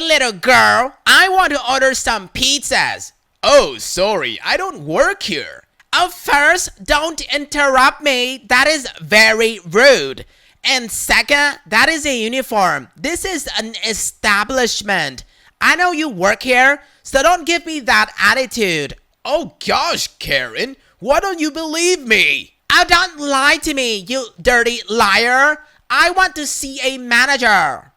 little girl, I want to order some pizzas. Oh, sorry, I don't work here. First, don't interrupt me. That is very rude. And second, that is a uniform. This is an establishment. I know you work here, so don't give me that attitude. Oh gosh, Karen, why don't you believe me? Oh, don't lie to me, you dirty liar. I want to see a manager.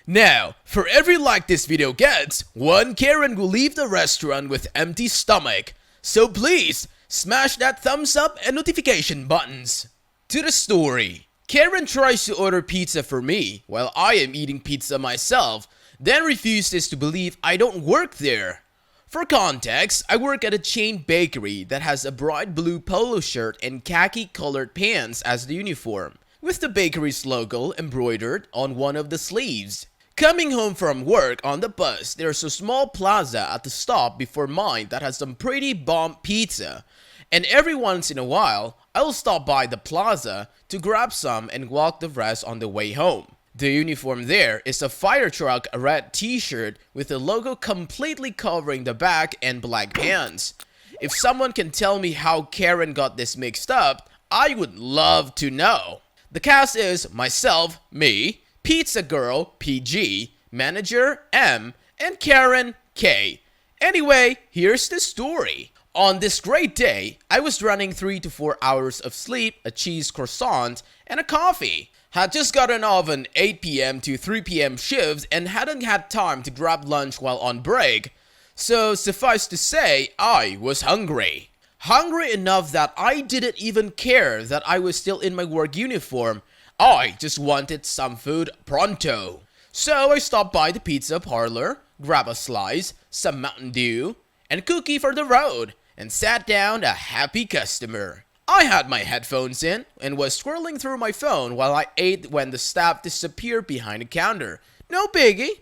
Now, for every like this video gets, one Karen will leave the restaurant with empty stomach. So please, smash that thumbs up and notification buttons. To the story. Karen tries to order pizza for me while I am eating pizza myself, then refuses to believe I don't work there. For context, I work at a chain bakery that has a bright blue polo shirt and khaki colored pants as the uniform, with the bakery's logo embroidered on one of the sleeves. Coming home from work on the bus, there's a small plaza at the stop before mine that has some pretty bomb pizza. And every once in a while, I will stop by the plaza to grab some and walk the rest on the way home. The uniform there is a fire truck red t-shirt with the logo completely covering the back and black pants. If someone can tell me how Karen got this mixed up, I would love to know. The cast is myself, me, Pizza Girl, PG, Manager, M, and Karen, K. Anyway, here's the story. On this great day, I was running 3 to 4 hours of sleep, a cheese croissant, and a coffee. Had just gotten off an 8 p.m. to 3 p.m. shifts and hadn't had time to grab lunch while on break. So suffice to say, I was hungry. Hungry enough that I didn't even care that I was still in my work uniform. I just wanted some food pronto. So I stopped by the pizza parlor, grabbed a slice, some Mountain Dew, and cookie for the road, and sat down a happy customer. I had my headphones in and was scrolling through my phone while I ate when the staff disappeared behind the counter. No biggie.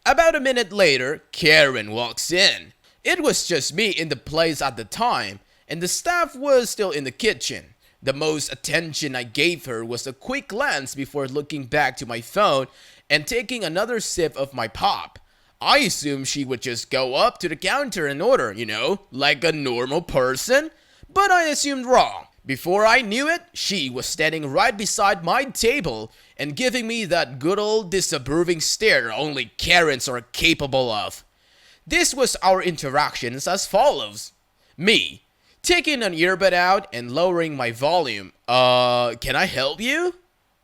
About a minute later, Karen walks in. It was just me in the place at the time, and the staff was still in the kitchen. The most attention I gave her was a quick glance before looking back to my phone and taking another sip of my pop. I assumed she would just go up to the counter and order, like a normal person. But I assumed wrong. Before I knew it, she was standing right beside my table and giving me that good old disapproving stare only Karens are capable of. This was our interactions as follows. Me, taking an earbud out and lowering my volume. Can I help you?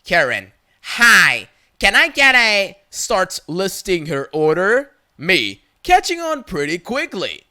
Karen, hi, can I get a... starts listing her order. Me, catching on pretty quickly.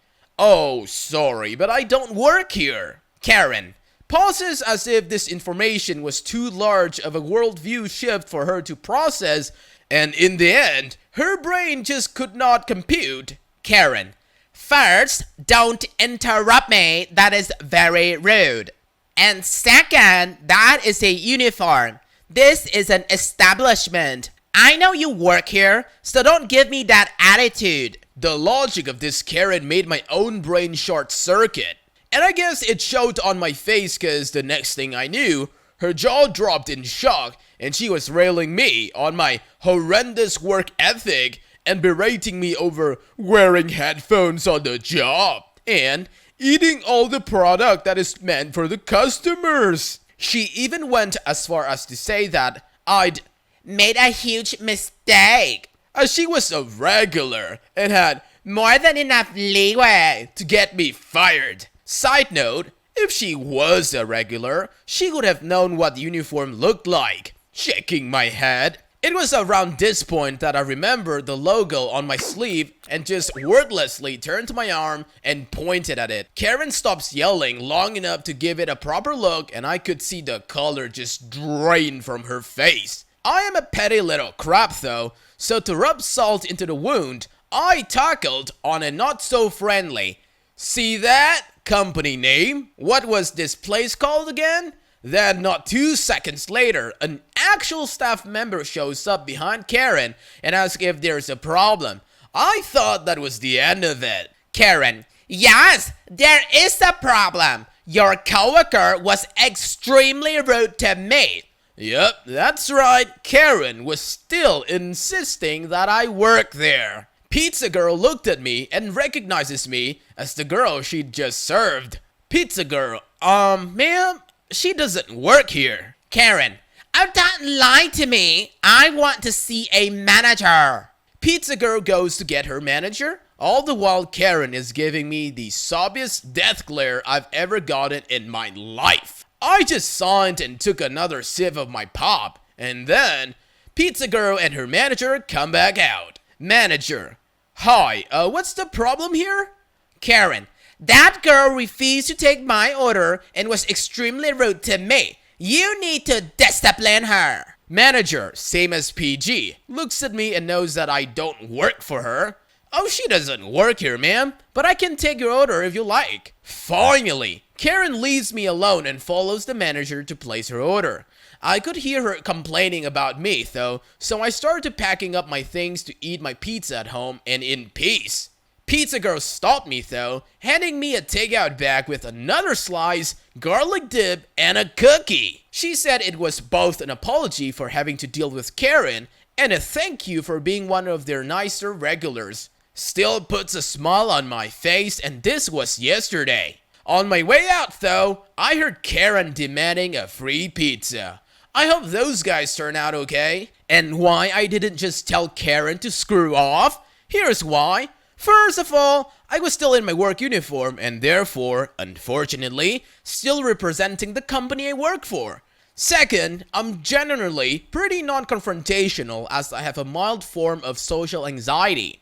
Oh, sorry, but I don't work here. Karen pauses as if this information was too large of a worldview shift for her to process, and in the end, her brain just could not compute. Karen, first, don't interrupt me. That is very rude. And second, that is a uniform. This is an establishment. I know you work here, so don't give me that attitude. The logic of this Karen made my own brain short circuit. And I guess it showed on my face cause the next thing I knew, her jaw dropped in shock and she was railing me on my horrendous work ethic and berating me over wearing headphones on the job and eating all the product that is meant for the customers. She even went as far as to say that I'd made a huge mistake, as she was a regular and had more than enough leeway to get me fired. Side note, if she was a regular, she would have known what the uniform looked like. Shaking my head. It was around this point that I remembered the logo on my sleeve and just wordlessly turned to my arm and pointed at it. Karen stops yelling long enough to give it a proper look and I could see the color just drain from her face. I am a petty little crap though, so to rub salt into the wound, I tackled on a not so friendly. See that? Company name? What was this place called again? Then not 2 seconds later, an actual staff member shows up behind Karen and asks if there's a problem. I thought that was the end of it. Karen, yes, there is a problem. Your coworker was extremely rude to me. Yep, that's right. Karen was still insisting that I work there. Pizza girl looked at me and recognizes me as the girl she'd just served. Pizza girl, ma'am, she doesn't work here. Karen, oh, don't lie to me. I want to see a manager. Pizza girl goes to get her manager. All the while Karen is giving me the sobbiest death glare I've ever gotten in my life. I just signed and took another sip of my pop, and then Pizza girl and her manager come back out. Manager, hi, what's the problem here? Karen, that girl refused to take my order and was extremely rude to me. You need to discipline her. Manager, same as PG, looks at me and knows that I don't work for her. Oh, she doesn't work here, ma'am, but I can take your order if you like. Finally, Karen leaves me alone and follows the manager to place her order. I could hear her complaining about me, though, so I started packing up my things to eat my pizza at home and in peace. Pizza girl stopped me, though, handing me a takeout bag with another slice, garlic dip, and a cookie. She said it was both an apology for having to deal with Karen and a thank you for being one of their nicer regulars. Still puts a smile on my face, and this was yesterday. On my way out, though, I heard Karen demanding a free pizza. I hope those guys turn out okay. And why I didn't just tell Karen to screw off? Here's why. First of all, I was still in my work uniform and therefore, unfortunately, still representing the company I work for. Second, I'm generally pretty non-confrontational as I have a mild form of social anxiety.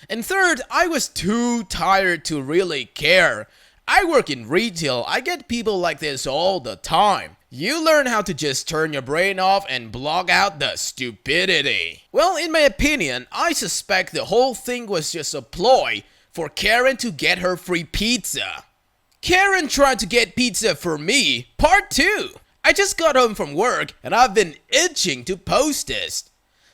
And third, I was too tired to really care. I work in retail. I get people like this all the time. You learn how to just turn your brain off and block out the stupidity. Well, in my opinion, I suspect the whole thing was just a ploy for Karen to get her free pizza. Karen tried to get pizza for me, part 2. I just got home from work and I've been itching to post this.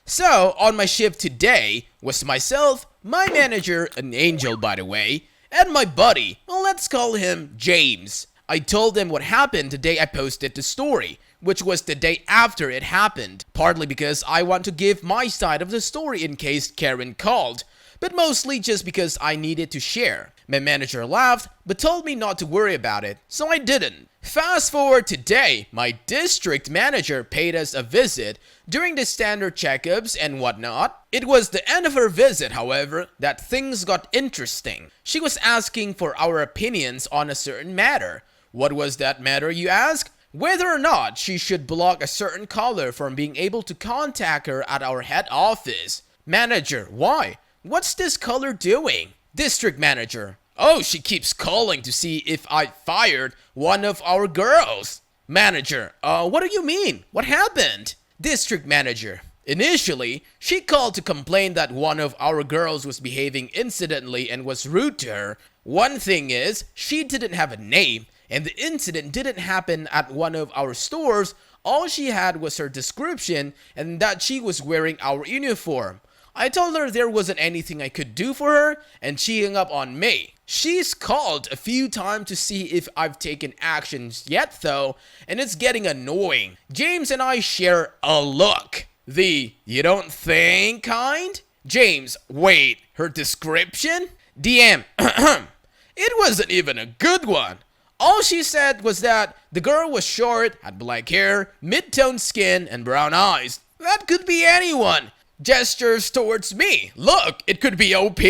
So, on my shift today was myself, my manager, an angel by the way, and my buddy, well, let's call him James. I told him what happened the day I posted the story, which was the day after it happened, partly because I want to give my side of the story in case Karen called, but mostly just because I needed to share. My manager laughed, but told me not to worry about it, so I didn't. Fast forward today, my district manager paid us a visit during the standard checkups and whatnot. It was the end of her visit, however, that things got interesting. She was asking for our opinions on a certain matter. What was that matter, you ask? Whether or not she should block a certain caller from being able to contact her at our head office. Manager, why? What's this caller doing? District manager, oh, she keeps calling to see if I fired one of our girls. Manager, what do you mean? What happened? District manager, initially, she called to complain that one of our girls was behaving incidentally and was rude to her. One thing is, she didn't have a name, and the incident didn't happen at one of our stores. All she had was her description and that she was wearing our uniform. I told her there wasn't anything I could do for her, and she hung up on me. She's called a few times to see if I've taken actions yet though, and it's getting annoying. James and I share a look. The "you don't think" kind? James, wait, her description? DM, it wasn't even a good one. All she said was that the girl was short, had black hair, mid-toned skin, and brown eyes. That could be anyone. Gestures towards me. Look, it could be OP.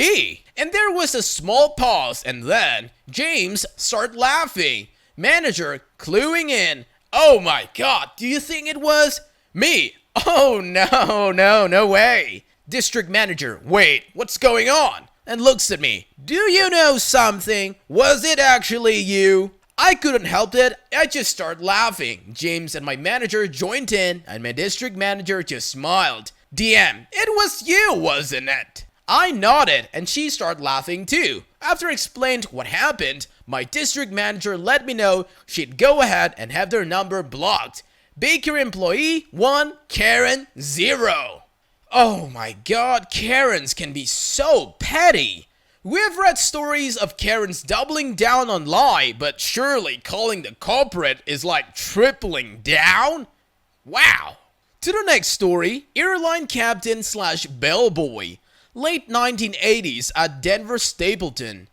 And there was a small pause, and then James started laughing. Manager cluing in. Oh my god, do you think it was me? Oh no way. District manager, wait, what's going on? And looks at me. Do you know something? Was it actually you? I couldn't help it. I just started laughing. James and my manager joined in, and my district manager just smiled. DM, it was you, wasn't it? I nodded, and she started laughing too. After I explained what happened, my district manager let me know she'd go ahead and have their number blocked. Baker employee 1, Karen 0. Oh my god, Karens can be so petty. We've read stories of Karens doubling down on lie, but surely calling the culprit is like tripling down? Wow. To the next story, Airline Captain / Bellboy. late 1980s at Denver Stapleton.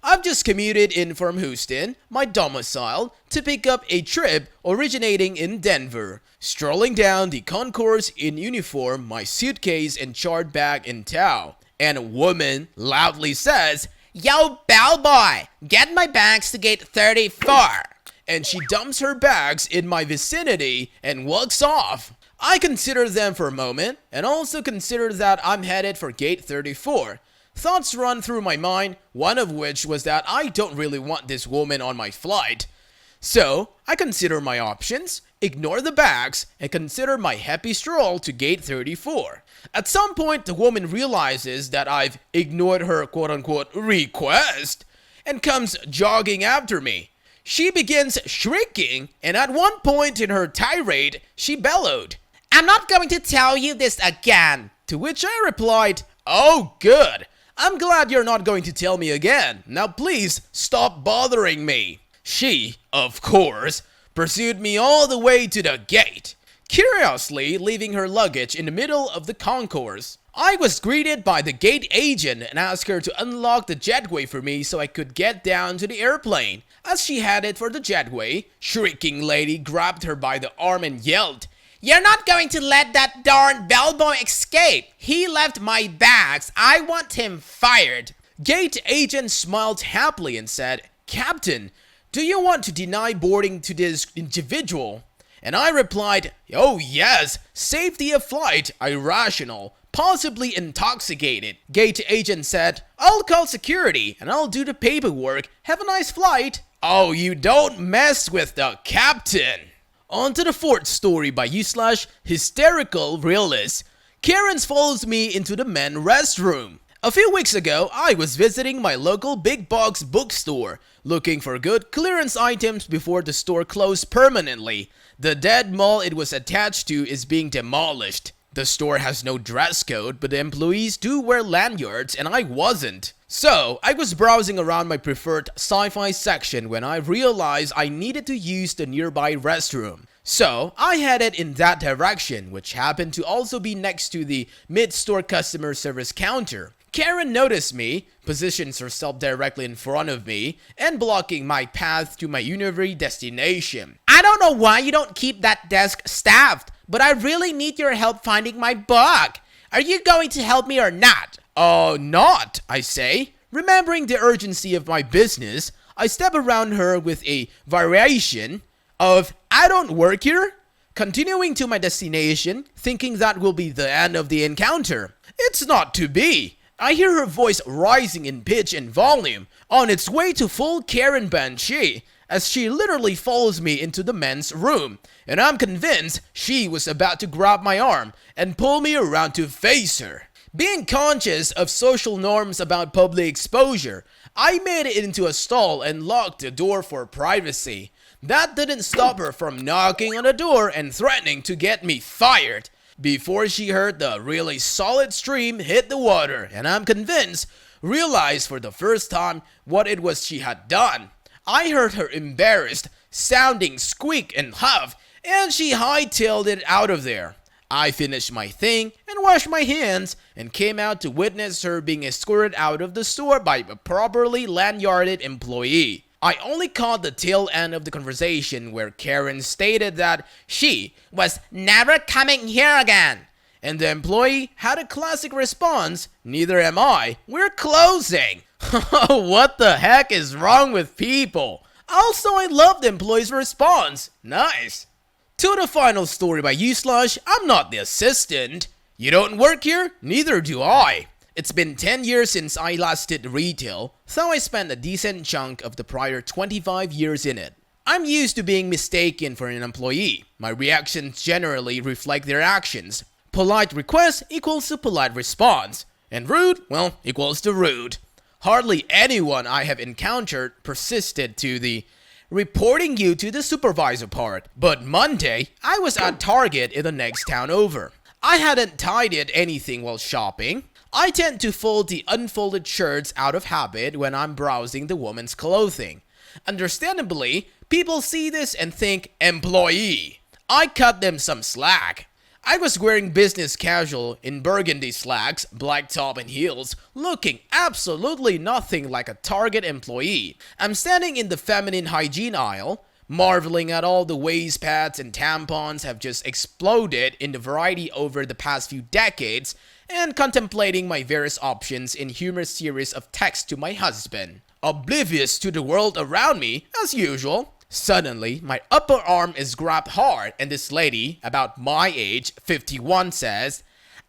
I've just commuted in from Houston, my domicile, to pick up a trip originating in Denver. Strolling down the concourse in uniform, my suitcase and chart bag in tow. And a woman loudly says, Yo, bellboy, get my bags to gate 34. And she dumps her bags in my vicinity and walks off. I consider them for a moment, and also consider that I'm headed for gate 34. Thoughts run through my mind, one of which was that I don't really want this woman on my flight. So, I consider my options, ignore the bags, and consider my happy stroll to gate 34. At some point, the woman realizes that I've ignored her quote-unquote request and comes jogging after me. She begins shrieking, and at one point in her tirade, she bellowed, I'm not going to tell you this again. To which I replied, oh good, I'm glad you're not going to tell me again. Now please stop bothering me. She, of course, pursued me all the way to the gate, curiously leaving her luggage in the middle of the concourse. I was greeted by the gate agent and asked her to unlock the jetway for me so I could get down to the airplane. As she headed for the jetway, shrieking lady grabbed her by the arm and yelled, You're not going to let that darn bellboy escape. He left my bags. I want him fired. Gate agent smiled happily and said, Captain, do you want to deny boarding to this individual? And I replied, oh yes, safety of flight, irrational, possibly intoxicated. Gate agent said, I'll call security and I'll do the paperwork. Have a nice flight. Oh, you don't mess with the captain. On to the fourth story by /hysterical realist. Karen's follows me into the men's restroom. A few weeks ago, I was visiting my local big box bookstore, looking for good clearance items before the store closed permanently. The dead mall it was attached to is being demolished. The store has no dress code, but the employees do wear lanyards, and I wasn't. So, I was browsing around my preferred sci-fi section when I realized I needed to use the nearby restroom. So, I headed in that direction, which happened to also be next to the mid-store customer service counter. Karen noticed me, positions herself directly in front of me, and blocking my path to my university destination. I don't know why you don't keep that desk staffed, but I really need your help finding my book. Are you going to help me or not? Not, I say. Remembering the urgency of my business, I step around her with a variation of, I don't work here, continuing to my destination, thinking that will be the end of the encounter. It's not to be. I hear her voice rising in pitch and volume, on its way to full Karen Banshee, as she literally follows me into the men's room, and I'm convinced she was about to grab my arm and pull me around to face her. Being conscious of social norms about public exposure, I made it into a stall and locked the door for privacy. That didn't stop her from knocking on the door and threatening to get me fired. Before she heard the really solid stream hit the water, and I'm convinced, realized for the first time what it was she had done. I heard her embarrassed, sounding squeak and huff, and she hightailed it out of there. I finished my thing and washed my hands and came out to witness her being escorted out of the store by a properly lanyarded employee. I only caught the tail end of the conversation where Karen stated that she was never coming here again. And the employee had a classic response, neither am I, we're closing. What the heck is wrong with people? Also, I love the employee's response. Nice. To the final story by I'm not the assistant. You don't work here? Neither do I. It's been 10 years since I last did retail, so I spent a decent chunk of the prior 25 years in it. I'm used to being mistaken for an employee. My reactions generally reflect their actions. Polite request equals to polite response. And rude, well, equals to rude. Hardly anyone I have encountered persisted to the reporting you to the supervisor part. But Monday, I was at Target in the next town over. I hadn't tidied anything while shopping. I tend to fold the unfolded shirts out of habit when I'm browsing the woman's clothing. Understandably, people see this and think employee. I cut them some slack. I was wearing business casual in burgundy slacks, black top and heels, looking absolutely nothing like a Target employee. I'm standing in the feminine hygiene aisle, marveling at all the waist pads and tampons have just exploded in the variety over the past few decades, and contemplating my various options in humorous series of texts to my husband. Oblivious to the world around me, as usual. Suddenly, my upper arm is grabbed hard and this lady, about my age, 51, says,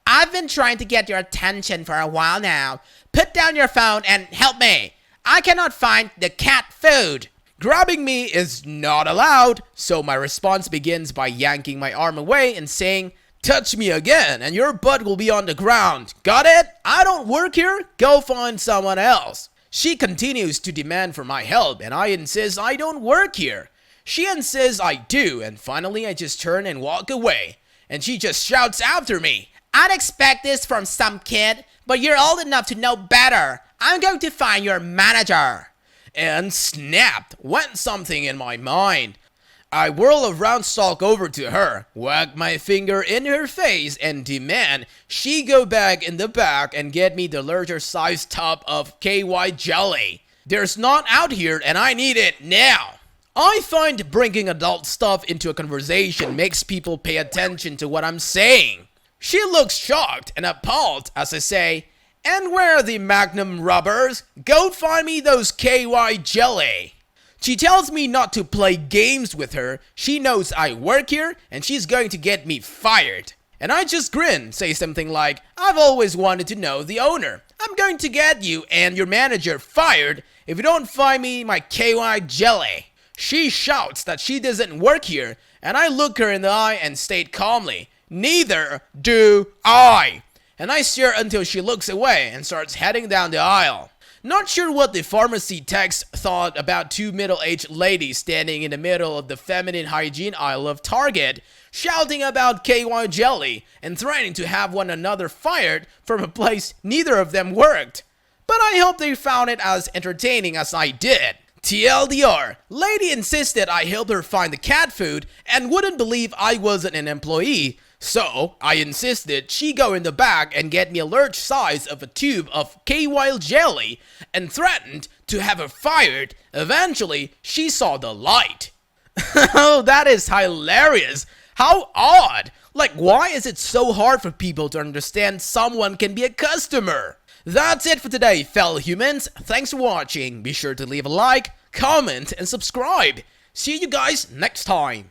I've been trying to get your attention for a while now. Put down your phone and help me. I cannot find the cat food. Grabbing me is not allowed, so my response begins by yanking my arm away and saying, touch me again and your butt will be on the ground. Got it? I don't work here. Go find someone else. She continues to demand for my help and I insist I don't work here. She insists I do and finally I just turn and walk away. And she just shouts after me. I'd expect this from some kid, but you're old enough to know better. I'm going to find your manager. And snapped, went something in my mind. I whirl around, stalk over to her, whack my finger in her face and demand she go back in the back and get me the larger size tub of KY jelly. There's none out here and I need it now. I find bringing adult stuff into a conversation makes people pay attention to what I'm saying. She looks shocked and appalled as I say, and where are the Magnum rubbers? Go find me those KY jelly. She tells me not to play games with her. She knows I work here and she's going to get me fired. And I just grin, say something like, I've always wanted to know the owner. I'm going to get you and your manager fired if you don't find me my KY jelly. She shouts that she doesn't work here and I look her in the eye and state calmly, neither do I. And I stare until she looks away and starts heading down the aisle. Not sure what the pharmacy text thought about two middle-aged ladies standing in the middle of the feminine hygiene aisle of Target, shouting about KY jelly and threatening to have one another fired from a place neither of them worked. But I hope they found it as entertaining as I did. TLDR, lady insisted I help her find the cat food and wouldn't believe I wasn't an employee. So, I insisted she go in the back and get me a large size of a tube of KY jelly and threatened to have her fired. Eventually, she saw the light. Oh, that is hilarious. How odd. Like, why is it so hard for people to understand someone can be a customer? That's it for today, fellow humans. Thanks for watching. Be sure to leave a like, comment, and subscribe. See you guys next time.